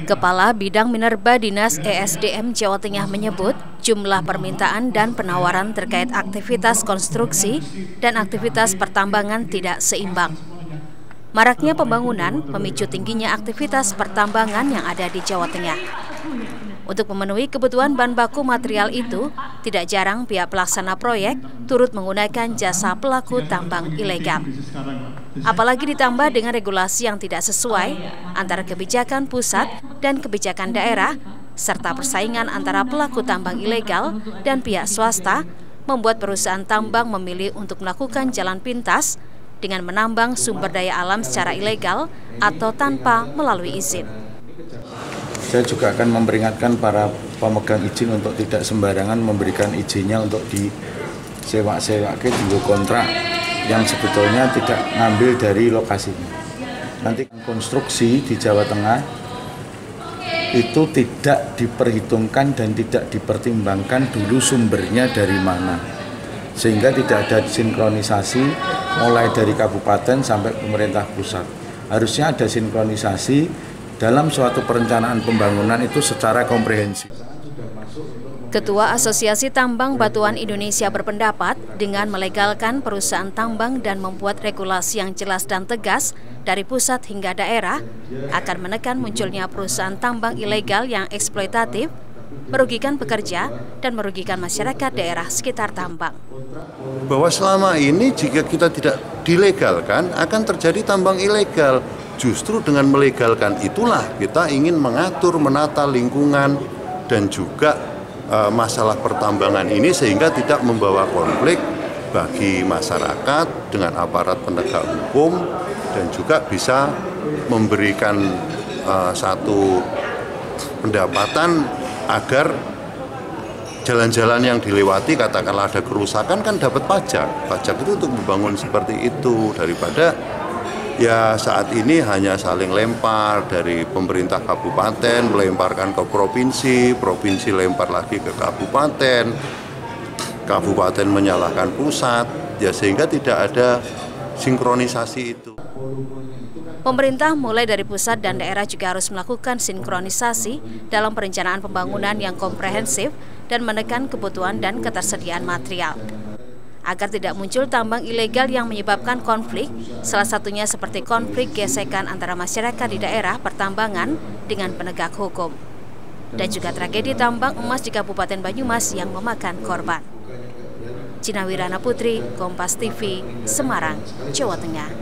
Kepala Bidang Minerba Dinas ESDM Jawa Tengah menyebut jumlah permintaan dan penawaran terkait aktivitas konstruksi dan aktivitas pertambangan tidak seimbang. Maraknya pembangunan memicu tingginya aktivitas pertambangan yang ada di Jawa Tengah. Untuk memenuhi kebutuhan bahan baku material itu, tidak jarang pihak pelaksana proyek turut menggunakan jasa pelaku tambang ilegal. Apalagi ditambah dengan regulasi yang tidak sesuai antara kebijakan pusat dan kebijakan daerah, serta persaingan antara pelaku tambang ilegal dan pihak swasta, membuat perusahaan tambang memilih untuk melakukan jalan pintas dengan menambang sumber daya alam secara ilegal atau tanpa melalui izin. Saya juga akan memperingatkan para pemegang izin untuk tidak sembarangan memberikan izinnya untuk disewa-sewa di kontrak yang sebetulnya tidak ngambil dari lokasinya. Nanti konstruksi di Jawa Tengah itu tidak diperhitungkan dan tidak dipertimbangkan dulu sumbernya dari mana. Sehingga tidak ada sinkronisasi mulai dari kabupaten sampai pemerintah pusat. Harusnya ada sinkronisasi dalam suatu perencanaan pembangunan itu secara komprehensif. Ketua Asosiasi Tambang Batuan Indonesia berpendapat dengan melegalkan perusahaan tambang dan membuat regulasi yang jelas dan tegas dari pusat hingga daerah akan menekan munculnya perusahaan tambang ilegal yang eksploitatif, merugikan pekerja dan merugikan masyarakat daerah sekitar tambang. Bahwa selama ini jika kita tidak dilegalkan akan terjadi tambang ilegal. Justru dengan melegalkan itulah kita ingin mengatur, menata lingkungan dan juga masalah pertambangan ini sehingga tidak membawa konflik bagi masyarakat dengan aparat penegak hukum dan juga bisa memberikan satu pendapatan agar jalan-jalan yang dilewati katakanlah ada kerusakan kan dapat pajak. Pajak itu untuk membangun seperti itu daripada ya saat ini hanya saling lempar dari pemerintah kabupaten melemparkan ke provinsi, provinsi lempar lagi ke kabupaten, kabupaten menyalahkan pusat, ya sehingga tidak ada sinkronisasi itu. Pemerintah mulai dari pusat dan daerah juga harus melakukan sinkronisasi dalam perencanaan pembangunan yang komprehensif dan menekan kebutuhan dan ketersediaan material. Agar tidak muncul tambang ilegal yang menyebabkan konflik, salah satunya seperti konflik gesekan antara masyarakat di daerah pertambangan dengan penegak hukum. Dan juga tragedi tambang emas di Kabupaten Banyumas yang memakan korban. Cina Wirana Putri, Kompas TV, Semarang, Jawa Tengah.